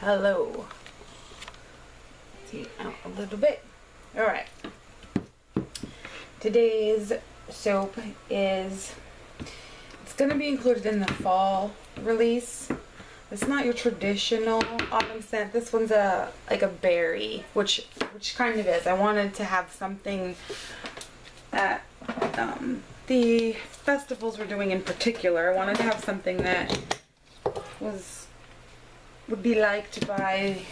Hello. See out a little bit. Alright. Today's soap it's going to be included in the fall release. It's not your traditional autumn scent. This one's like a berry, which kind of is. I wanted to have something that the festivals we're doing in particular. I wanted to have something that would be liked by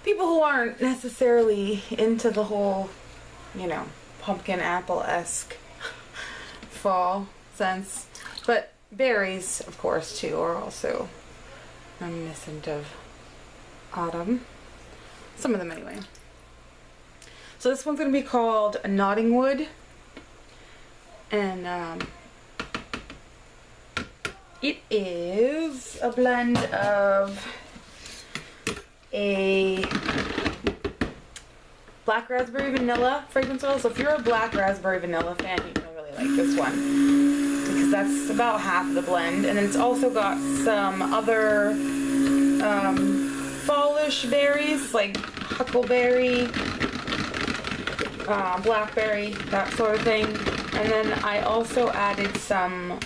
people who aren't necessarily into the whole, pumpkin apple-esque fall sense. But berries, of course, too, are also reminiscent of autumn. Some of them, anyway. So this one's going to be called Knottingwood. And it is a blend of a black raspberry vanilla fragrance oil. So if you're a black raspberry vanilla fan, you're going to really like this one, because that's about half of the blend. And then it's also got some other fallish berries like huckleberry, blackberry, that sort of thing. And then I also added some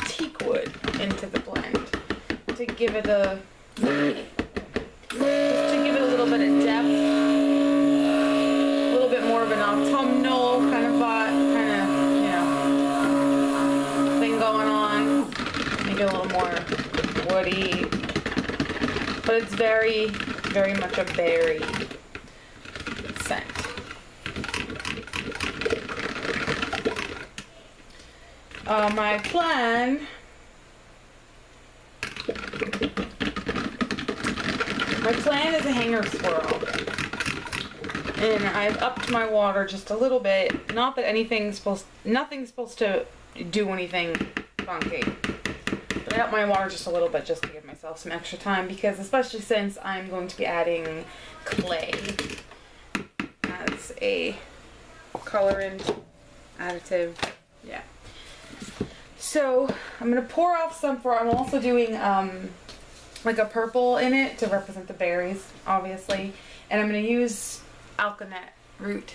teak wood into the blend to give it a little bit of depth, a little bit more of an autumnal kind of vibe, thing going on. Make it a little more woody, but it's very, very much a berry scent. My plan is a hanger swirl, and I've upped my water just a little bit. Not that nothing's supposed to do anything funky, but I upped my water just a little bit just to give myself some extra time, because especially since I'm going to be adding clay as a colorant additive. Yeah. So I'm gonna pour off some I'm also doing like a purple in it to represent the berries, obviously. And I'm gonna use alkanet root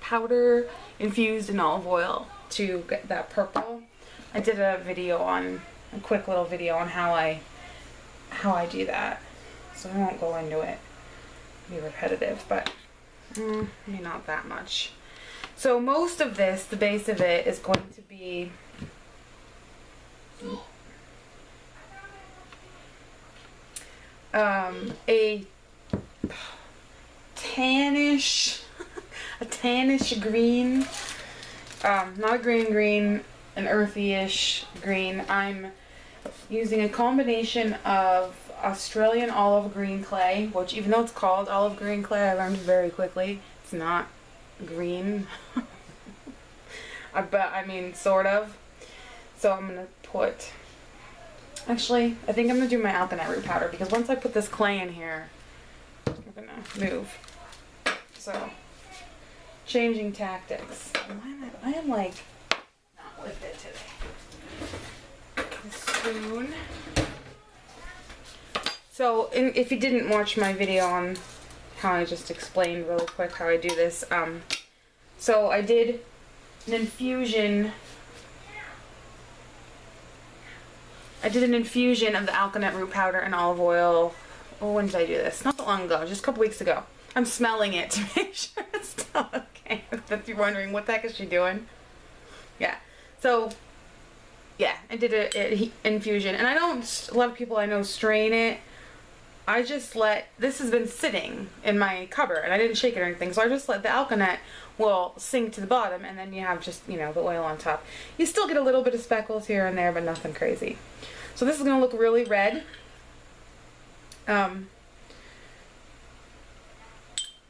powder infused in olive oil to get that purple. I did a quick little video on how I do that, so I won't go into it. It'll be repetitive, but maybe not that much. So most of this, the base of it, is going to be a tannish green, not a green, an earthy-ish green. I'm using a combination of Australian olive green clay, which, even though it's called olive green clay, I learned very quickly it's not green. But I mean, sort of. So I'm gonna actually, I think I'm gonna do my alkanet root powder, because once I put this clay in here, we're gonna move. So, changing tactics. I am like not with it today. The spoon. So, if you didn't watch my video on how I just explained really quick how I do this, so I did an infusion. I did an infusion of the alkanet root powder and olive oil. Oh, when did I do this? Not that long ago, just a couple weeks ago. I'm smelling it to make sure it's still okay. If you're wondering what the heck is she doing. Yeah. So, yeah, I did an infusion. And I don't, a lot of people I know strain it. I just this has been sitting in my cupboard, and I didn't shake it or anything. So I just let the alkanet will sink to the bottom, and then you have just, the oil on top. You still get a little bit of speckles here and there, but nothing crazy. So this is going to look really red.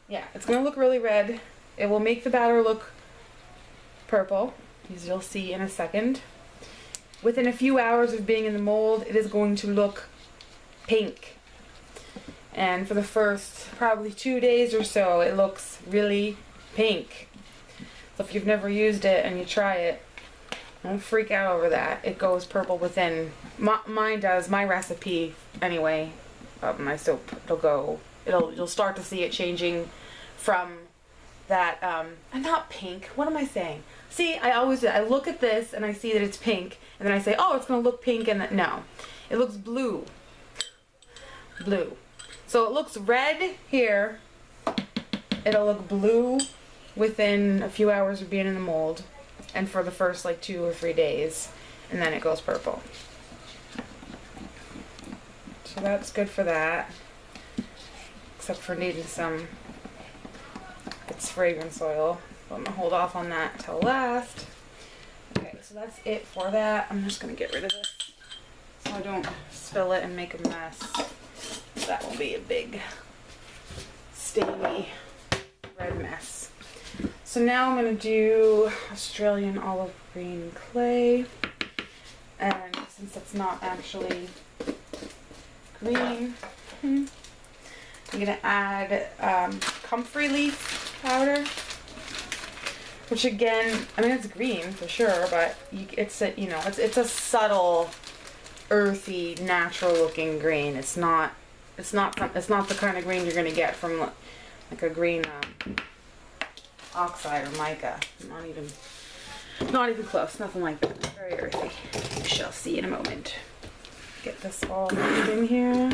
Yeah, it's going to look really red. It will make the batter look purple, as you'll see in a second. Within a few hours of being in the mold, it is going to look pink. And for the first probably 2 days or so, it looks really pink. So if you've never used it and you try it, don't freak out over that. It goes purple within, mine does, my recipe anyway, my soap. You'll start to see it changing from that, not pink, what am I saying? See, I look at this and I see that it's pink, and then I say, oh, it's gonna look pink, and then, no. It looks blue. Blue. So it looks red here. It'll look blue within a few hours of being in the mold, and for the first like 2 or 3 days, and then it goes purple. So that's good for that, except for needing some, it's fragrance oil. So I'm gonna hold off on that till last. Okay, so that's it for that. I'm just gonna get rid of this so I don't spill it and make a mess. That will be a big stainy red mess. So now I'm going to do Australian olive green clay, and since it's not actually green, I'm going to add comfrey leaf powder, which again, I mean, it's green for sure, but it's a subtle, earthy, natural looking green. It's not the kind of green you're going to get from like a green oxide or mica. Not even close. Nothing like that. It's very earthy. We shall see in a moment. Get this all mixed in here.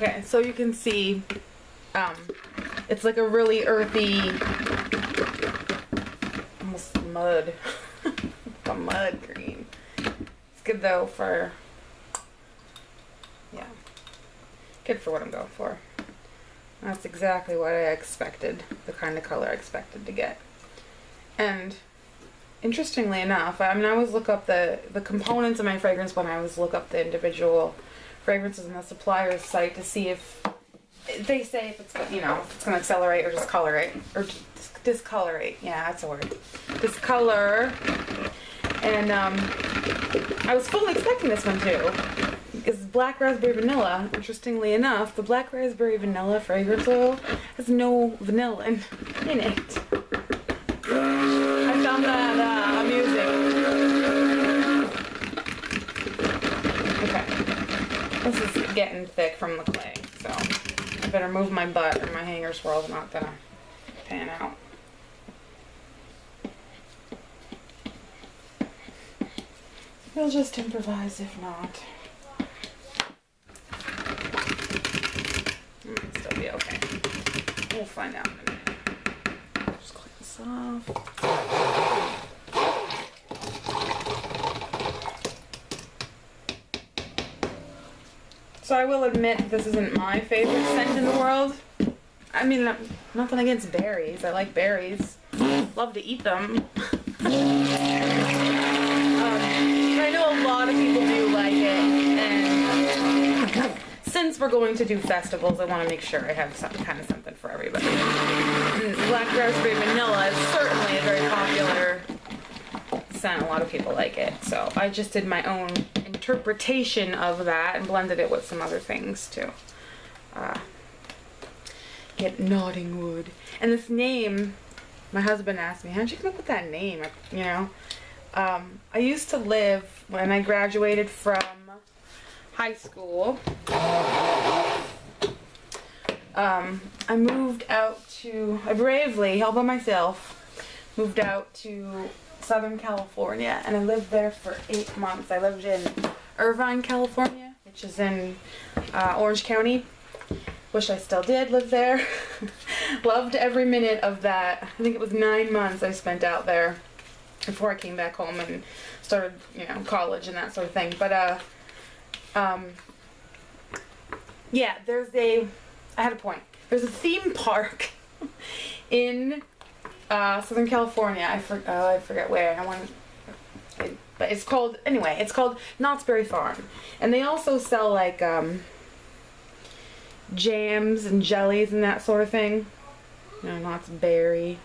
Okay, so you can see, it's like a really earthy, almost mud, a mud green. It's good though for, yeah, good for what I'm going for. That's exactly what I expected, the kind of color I expected to get. And interestingly enough, I mean, I always look up the components of my fragrance when I always look up the individual fragrances on the supplier's site to see if they say if it's, if it's going to accelerate or discolorate, or discolorate. Yeah, that's a word. Discolor. And I was fully expecting this one too, because black raspberry vanilla. Interestingly enough, the black raspberry vanilla fragrance oil has no vanilla in it. I found that amusing. Okay, this is getting thick from the clay, so I better move my butt or my hanger swirl's not gonna pan out. We'll just improvise if not. It'll still be okay. We'll find out in a minute. Just clean this off. So I will admit this isn't my favorite scent in the world. I mean, nothing against berries. I like berries. Love to eat them. I know a lot of people do like it, and since we're going to do festivals, I want to make sure I have some kind of something for everybody. And black raspberry vanilla is certainly a very popular scent. A lot of people like it, so I just did my own interpretation of that and blended it with some other things to get Knottingwood. And this name, my husband asked me, how'd you come up with that name? You know, I used to live, when I graduated from high school, I moved out to, I bravely, all by myself, moved out to Southern California, and I lived there for 8 months. I lived in Irvine, California, which is in Orange County. Wish I still did live there. Loved every minute of that. I think it was 9 months I spent out there before I came back home and started, college and that sort of thing. But yeah, I had a point. There's a theme park in Southern California. I forget where. But it's called, anyway, it's called Knott's Berry Farm. And they also sell like jams and jellies and that sort of thing. You know, Knott's Berry.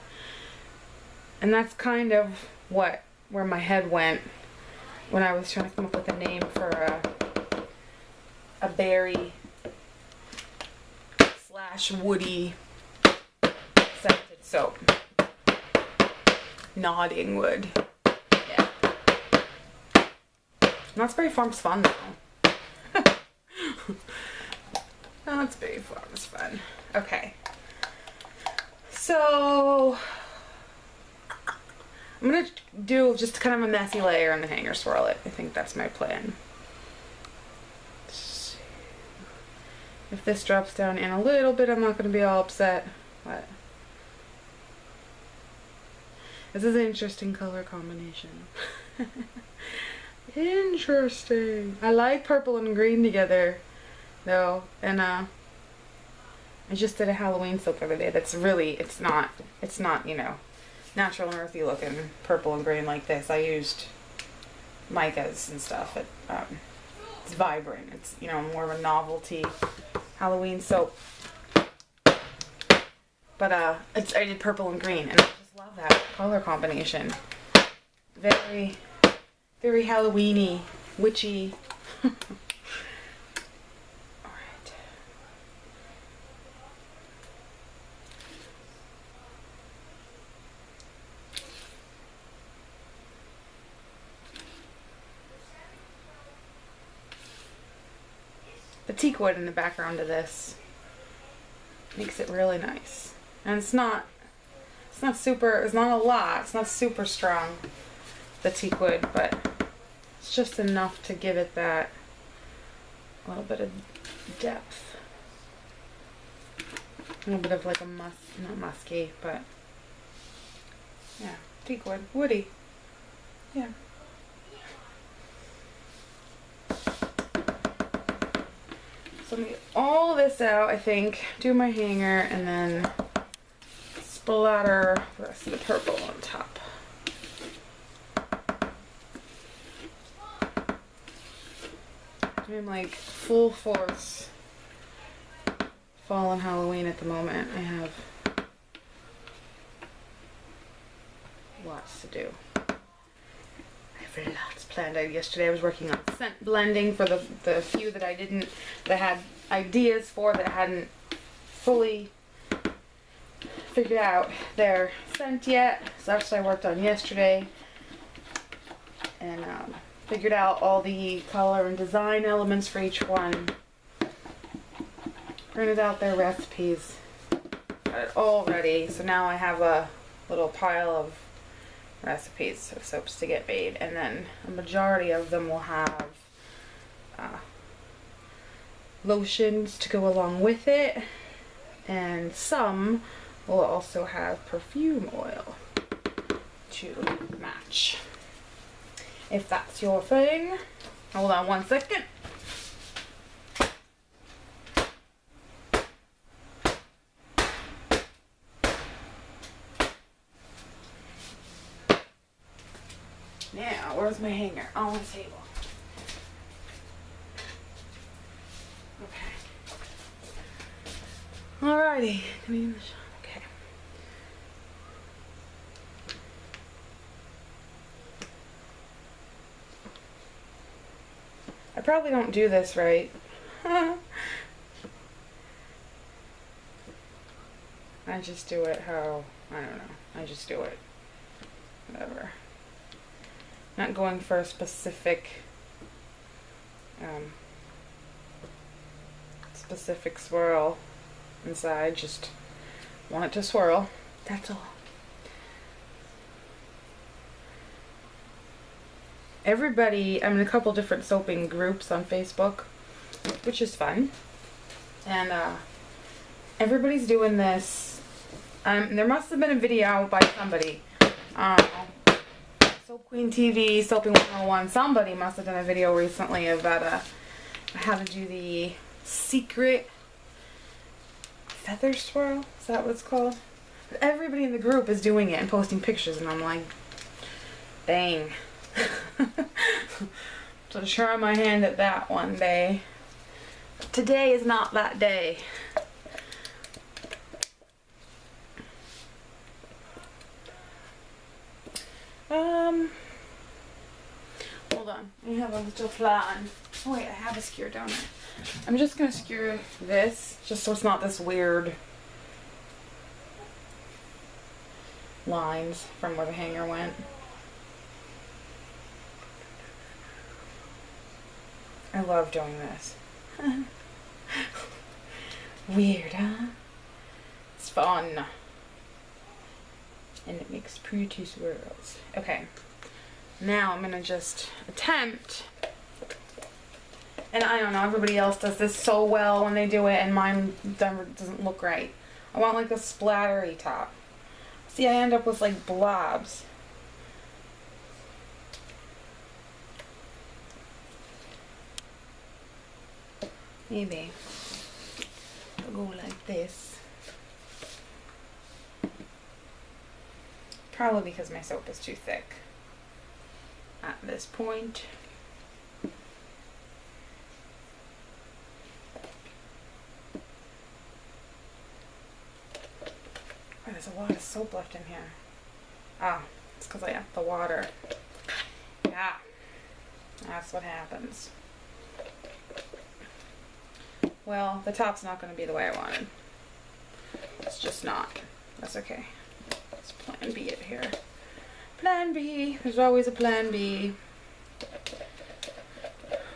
And that's kind of where my head went when I was trying to come up with a name for a berry / woody scented soap. Knottingwood. Yeah. Knott's Berry Farm's fun though. Knott's Berry Farm's fun. Okay. So I'm gonna do just kind of a messy layer and the hanger swirl it. I think that's my plan. If this drops down in a little bit, I'm not gonna be all upset. What? This is an interesting color combination. Interesting. I like purple and green together, though, and I just did a Halloween soap the other day. That's really, it's not, you know, natural and earthy looking purple and green like this. I used micas and stuff. It's vibrant. It's, you know, more of a novelty Halloween soap. But I did purple and green, and I just love that color combination. Very, very Halloweeny, witchy. Alright. The teak wood in the background of this makes it really nice. And it's not a lot, it's not super strong, the teak wood, but it's just enough to give it that little bit of depth. A little bit of like a not musky, but yeah, teak wood, woody. Yeah. So I'm gonna get all this out, I think, do my hanger, and then splatter the rest of the purple on top. I'm like full force fall and Halloween at the moment. I have lots to do. I have lots planned out. Yesterday I was working on scent blending for the few that I had ideas for that I hadn't fully figured out their scent yet. So that's what I worked on yesterday. And figured out all the color and design elements for each one. Printed out their recipes. Got it all ready. So now I have a little pile of recipes of soaps to get made. And then a majority of them will have lotions to go along with it. And some will also have perfume oil to match. If that's your thing. Hold on one second. Now, where's my hanger? On the table. Okay. Alrighty. Okay. I probably don't do this right. I just do it how, I don't know. I just do it. Whatever. Not going for a specific swirl inside. Just want it to swirl. That's all. Everybody, I'm in a couple different soaping groups on Facebook, which is fun. And everybody's doing this. There must have been a video by somebody. Soap Queen TV, Soaping 101. Somebody must have done a video recently about how to do the secret feather swirl. Is that what it's called? Everybody in the group is doing it and posting pictures, and I'm like, dang. So try my hand at that one day. Today is not that day. Hold on. I have a little plan. Oh wait, I have a skewer, don't I? I'm just gonna skewer this, just so it's not this weird lines from where the hanger went. I love doing this. Weird, huh? It's fun. And it makes pretty swirls. Okay. Now I'm gonna just attempt, and I don't know, everybody else does this so well when they do it, and mine doesn't look right. I want like a splattery top. See, I end up with like blobs. Maybe I'll go like this. Probably because my soap is too thick at this point. Oh, there's a lot of soap left in here. Ah, it's because I have the water. Yeah, that's what happens. Well, the top's not going to be the way I wanted. It's just not. That's okay. Let's plan B it here. Plan B. There's always a plan B.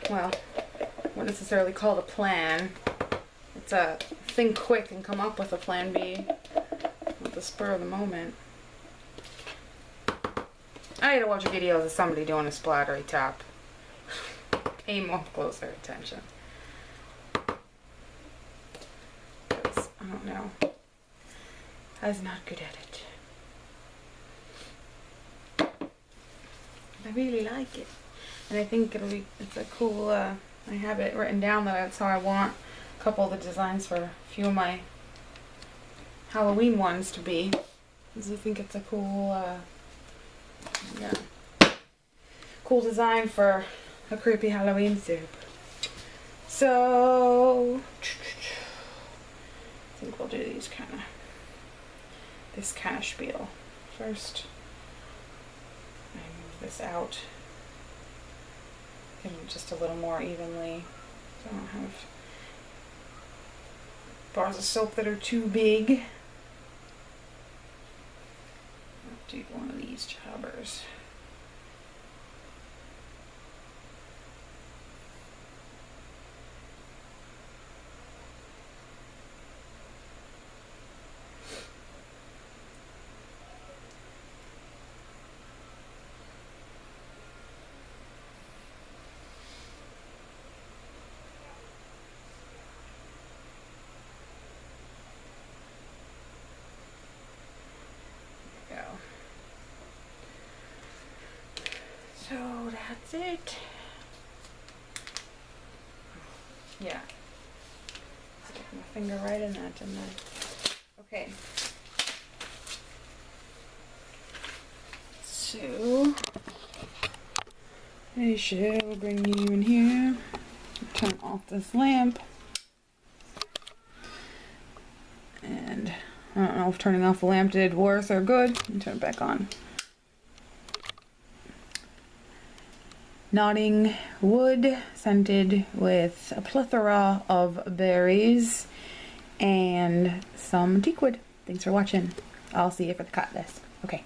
Well, not necessarily called a plan. It's a think quick and come up with a plan B at the spur of the moment. I need to watch videos of somebody doing a splattery top. Pay more closer attention. Because I don't know. I was not good at it. I really like it, and I think it's a cool, I have it written down that that's how I want a couple of the designs for a few of my Halloween ones to be, because I think it's a cool, cool design for a creepy Halloween soup. So, I think we'll do this kind of spiel first. I move this out, give it just a little more evenly, so I don't have bars of soap that are too big. I'll do one of these jobbers. So that's it. Yeah. Stick my finger right in that, didn't I? Okay. So I shall bring you in here. Turn off this lamp. And I don't know if turning off the lamp did worse or good. And turn it back on. Knottingwood, scented with a plethora of berries and some teakwood. Thanks for watching. I'll see you for the cut this. Okay.